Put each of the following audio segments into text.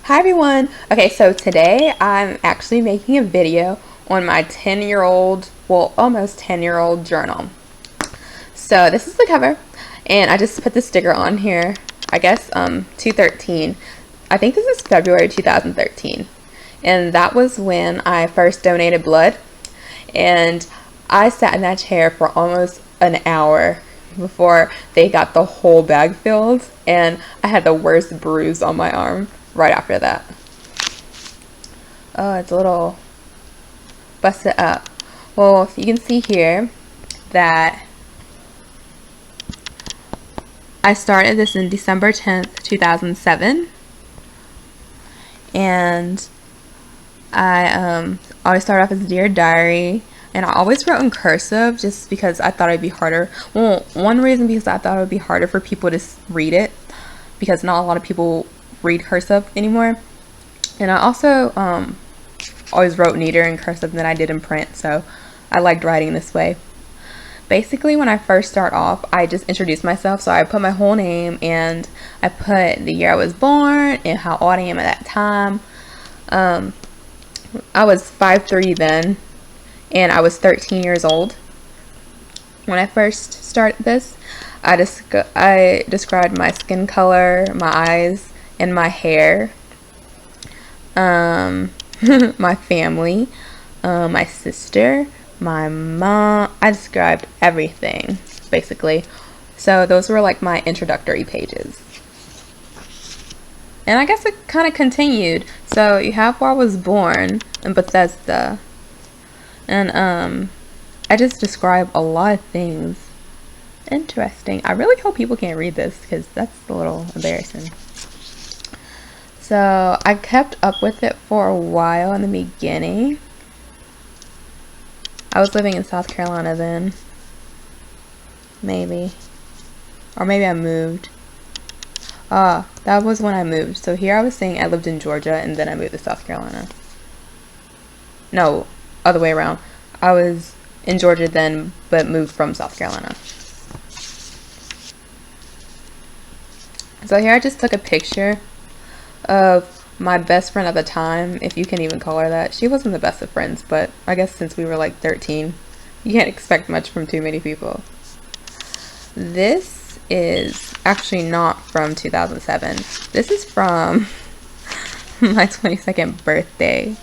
Hi everyone! Okay, so today I'm actually making a video on my 10-year-old, well, almost 10-year-old journal. So this is the cover, and I just put the sticker on here, I guess 213. I think this is February 2013. And that was when I first donated blood, and I sat in that chair for almost an hour before they got the whole bag filled, and I had the worst bruise on my arm right after that. Oh, it's a little busted up. Well, you can see here that I started this in December 10th, 2007, and I always start off as Dear Diary, and I always wrote in cursive just because I thought it'd be harder. Well, one reason because I thought it would be harder for people to read it, because not a lot of people read cursive anymore. And I also always wrote neater in cursive than I did in print, so I liked writing this way. Basically, when I first start off, I just introduce myself, so I put my whole name, and I put the year I was born and how old I am at that time. I was 5'3" then, and I was 13 years old when I first started this. I described my skin color, my eyes, and my hair, my family, my sister, my mom. I described everything, basically. So those were like my introductory pages. And I guess it kind of continued. So you have where I was born in Bethesda. And I just describe a lot of things. Interesting. I really hope people can't read this because that's a little embarrassing. So I kept up with it for a while in the beginning. I was living in South Carolina then. Maybe. Or maybe I moved. That was when I moved. So here I was saying I lived in Georgia and then I moved to South Carolina. No, other way around. I was in Georgia then, but moved from South Carolina. So here I just took a picture of my best friend at the time, if you can even call her that. She wasn't the best of friends, but I guess since we were like 13, you can't expect much from too many people. This is actually not from 2007. This is from my 22nd birthday.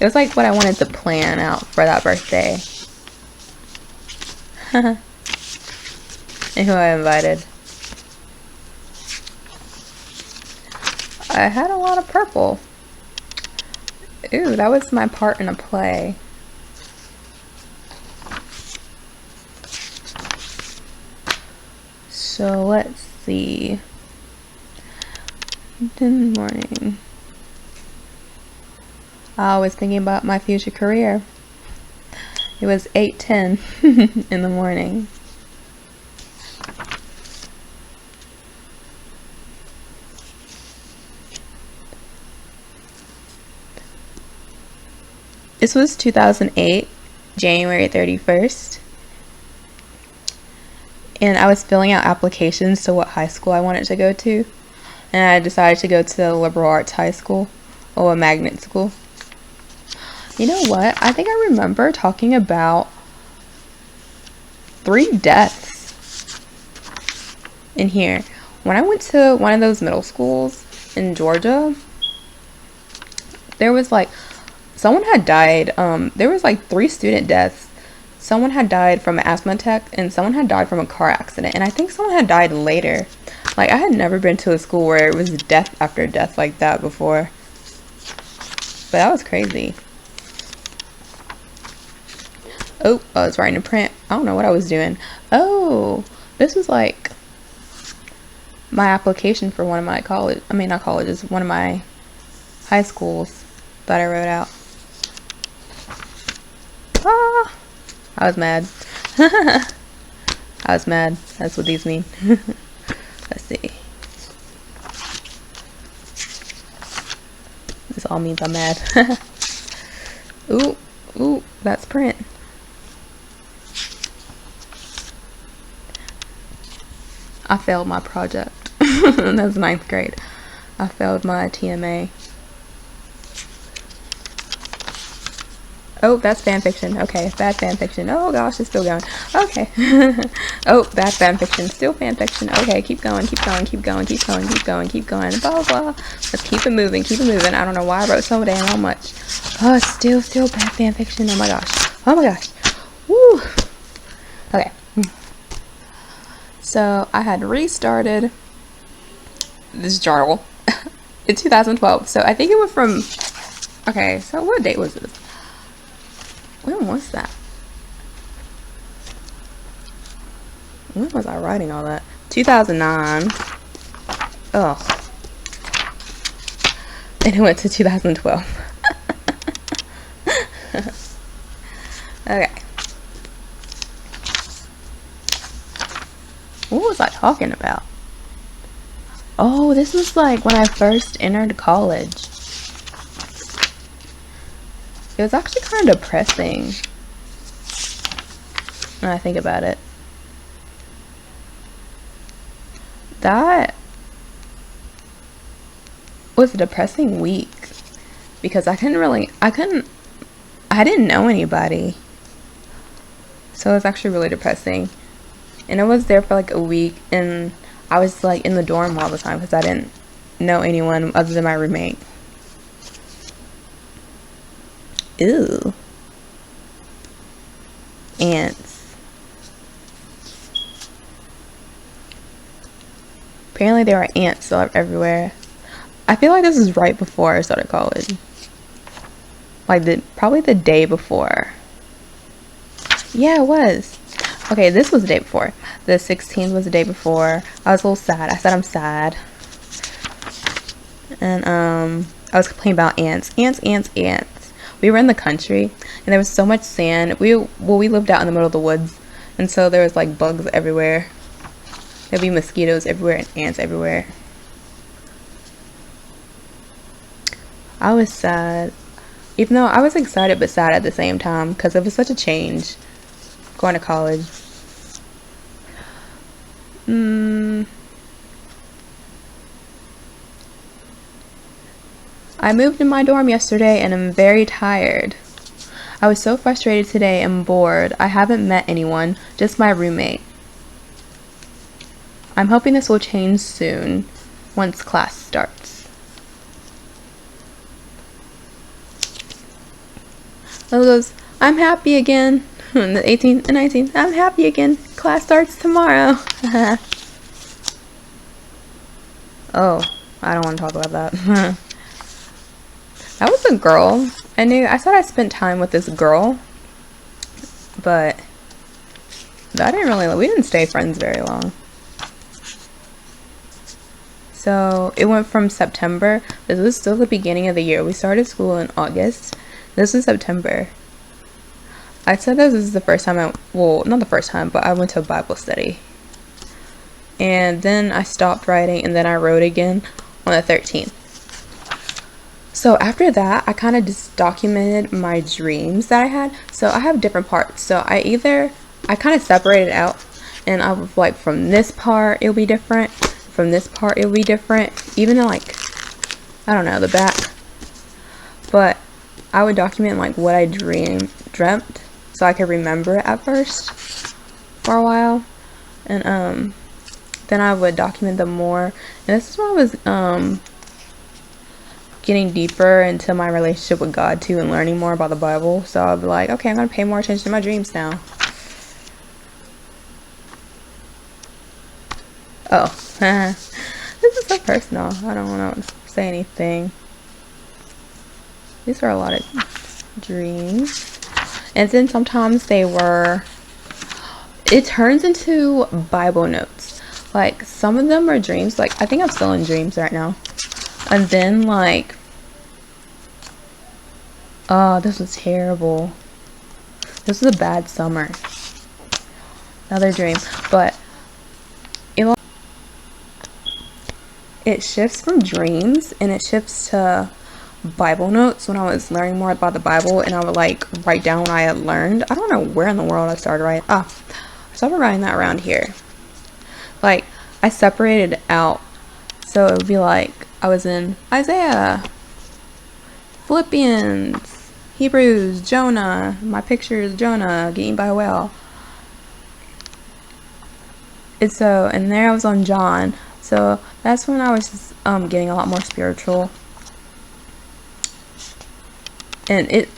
It was like what I wanted to plan out for that birthday. And who I invited. I had a lot of purple. Ooh, that was my part in a play. So let's see. In the morning. I was thinking about my future career. It was 8:10 in the morning. This was 2008, January 31st. And I was filling out applications to what high school I wanted to go to. And I decided to go to the liberal arts high school, or a magnet school. You know what? I think I remember talking about 3 deaths in here. When I went to one of those middle schools in Georgia, there was like, someone had died. There was like 3 student deaths. Someone had died from an asthma attack, and someone had died from a car accident. And I think someone had died later. Like, I had never been to a school where it was death after death like that before. But that was crazy. Oh, I was writing in print. I don't know what I was doing. Oh, this was like my application for one of my not colleges, one of my high schools that I wrote out. Ah, I was mad. I was mad. That's what these mean. Let's see. This all means I'm mad. Ooh, that's print. I failed my project. That's 9th grade. I failed my TMA. Oh, that's fan fiction. Okay, bad fan fiction. Oh gosh, it's still going. Okay. Oh, bad fan fiction. Still fan fiction. Okay, keep going, keep going, keep going, keep going, keep going, keep going. Blah blah. Let's keep it moving, keep it moving. I don't know why I wrote so damn much. Oh, still bad fan fiction. Oh my gosh. Oh my gosh. Woo. Okay. So I had restarted this journal in 2012. So I think it went from. Okay, so what date was this? When was that? When was I writing all that? 2009. Ugh. And it went to 2012. Okay. What was I talking about? Oh, this was like when I first entered college. It was actually kind of depressing when I think about it. That was a depressing week because I didn't know anybody. So it was actually really depressing. And I was there for like a week and I was like in the dorm all the time because I didn't know anyone other than my roommate. Ew. Ants. Apparently there are ants everywhere. I feel like this is right before I started college. Like probably the day before. Yeah, it was. Okay, this was the day before. The 16th was the day before. I was a little sad. I said I'm sad. And I was complaining about ants. Ants. We were in the country and there was so much sand. We lived out in the middle of the woods, and so there was like bugs everywhere. There'd be mosquitoes everywhere and ants everywhere. I was sad. Even though I was excited but sad at the same time because it was such a change going to college. I moved in my dorm yesterday and I'm very tired. I was so frustrated today and bored. I haven't met anyone, just my roommate. I'm hoping this will change soon, once class starts. It goes, I'm happy again. The 18th and 19th, I'm happy again. Class starts tomorrow. Oh, I don't want to talk about that. That was a girl. I said I spent time with this girl, but we didn't stay friends very long. So it went from September. This was still the beginning of the year. We started school in August. This was September. I said this is the first time not the first time, but I went to a Bible study. And then I stopped writing and then I wrote again on the 13th. So after that, I kind of just documented my dreams that I had. So I have different parts. So I kind of separated out, and I was like, from this part it'll be different, from this part it'll be different, even like, I don't know, the back. But I would document like what I dreamt so I could remember it at first for a while, and then I would document them more. And this is when I was getting deeper into my relationship with God too, and learning more about the Bible. So I'll be like, okay, I'm gonna pay more attention to my dreams now. Oh, this is so personal. I don't want to say anything. These are a lot of dreams, and then sometimes it turns into Bible notes. Like some of them are dreams. Like I think I'm still in dreams right now. And then like, oh, this was terrible. This was a bad summer. Another dream. But it shifts from dreams and it shifts to Bible notes when I was learning more about the Bible, and I would like write down what I had learned. I don't know where in the world I started writing. I started writing that around here. Like I separated it out, so it would be like I was in Isaiah, Philippians, Hebrews, Jonah. My picture is Jonah getting by a whale. And there I was on John. So that's when I was just, getting a lot more spiritual. And it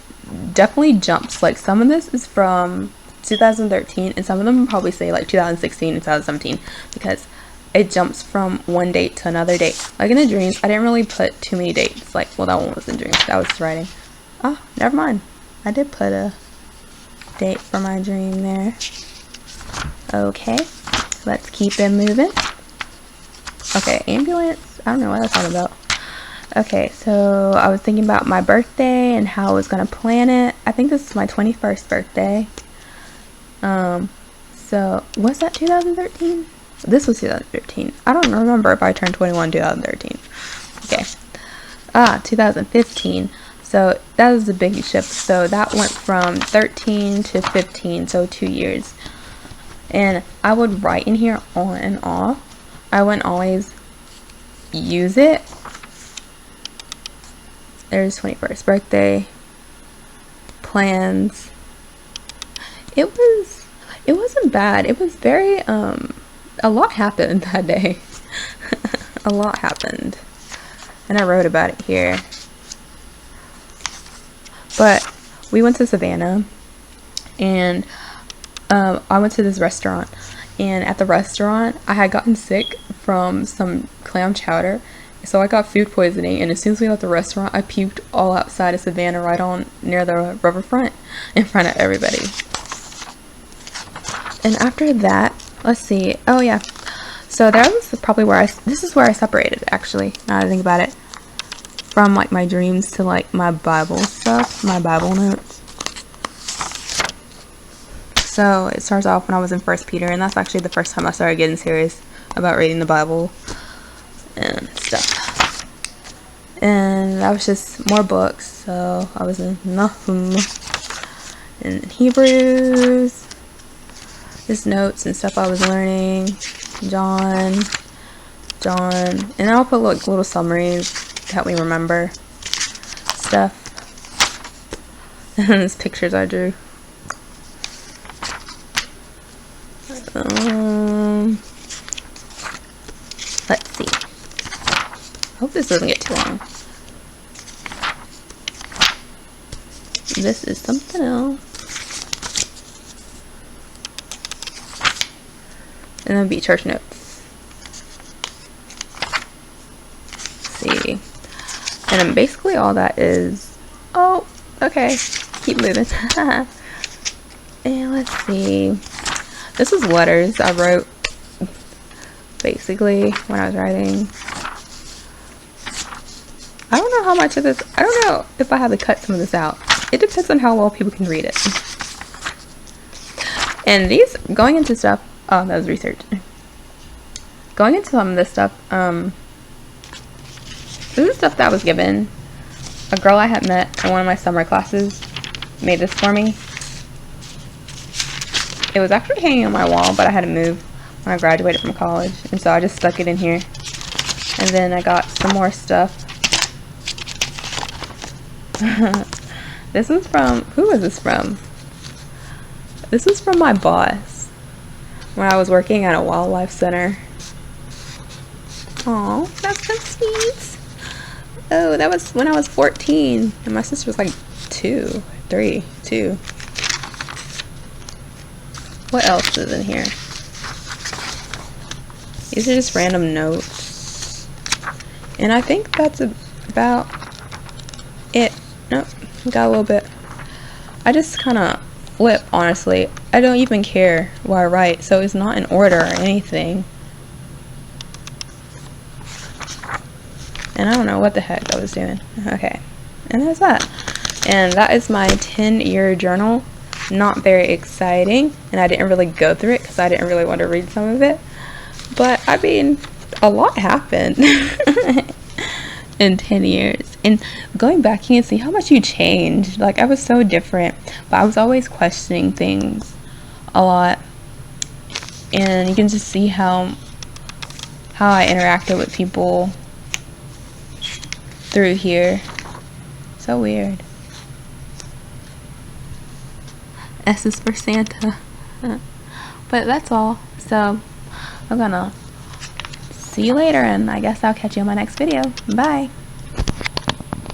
definitely jumps. Like, some of this is from 2013, and some of them probably say like 2016 and 2017, because it jumps from one date to another date. Like in the dreams, I didn't really put too many dates. Like, well, that one was in dreams. That was writing. Oh, never mind. I did put a date for my dream there. Okay, let's keep it moving. Okay, ambulance. I don't know what I was talking about. Okay, so I was thinking about my birthday and how I was gonna plan it. I think this is my 21st birthday. So was that 2013? This was 2013. I don't remember if I turned 21 in 2013. Okay. 2015. So that was a big shift. So that went from 13 to 15, so 2 years. And I would write in here on and off. I wouldn't always use it. There's 21st birthday, plans. It wasn't bad. It was very, a lot happened that day. A lot happened. And I wrote about it here. But we went to Savannah, and I went to this restaurant. And at the restaurant, I had gotten sick from some clam chowder. So I got food poisoning, and as soon as we left the restaurant, I puked all outside of Savannah, right on near the riverfront, in front of everybody. And after that, let's see. Oh yeah, so that was probably where this is where I separated, actually. Now that I think about it, from like my dreams to like my Bible stuff, my Bible notes. So it starts off when I was in 1 Peter, and that's actually the first time I started getting serious about reading the Bible and stuff. And that was just more books. So I was in Nahum and Hebrews, just notes and stuff I was learning. John, and I'll put like little summaries to help me remember stuff. And these pictures I drew. Let's see. Hope this doesn't get too long. This is something else. And then be church notes. Let's see. And then basically all that is, oh, okay. Keep moving. And let's see. This is letters I wrote basically when I was writing. I don't know how much of this, I don't know if I have to cut some of this out. It depends on how well people can read it. And these, going into stuff, oh, that was research. Going into some of this stuff, this is stuff that was given. A girl I had met in one of my summer classes made this for me. It was actually hanging on my wall, but I had to move when I graduated from college, and so I just stuck it in here. And then I got some more stuff. This was from, who was this from? This was from my boss when I was working at a wildlife center. Oh, that's so sweet. Oh, that was when I was 14, and my sister was like 2. What else is in here? These are just random notes. And I think that's about it. Nope, got a little bit. I just kind of flip, honestly. I don't even care what I write, so it's not in order or anything. And I don't know what the heck I was doing. Okay, and that's that. And that is my 10-year journal. Not very exciting, and I didn't really go through it because I didn't really want to read some of it. But I mean, a lot happened in 10 years. And going back, you can see how much you changed. Like, I was so different, but I was always questioning things a lot. And you can just see how I interacted with people through here. So weird. S is for Santa. But that's all. So I'm gonna see you later, and I guess I'll catch you in my next video. Bye.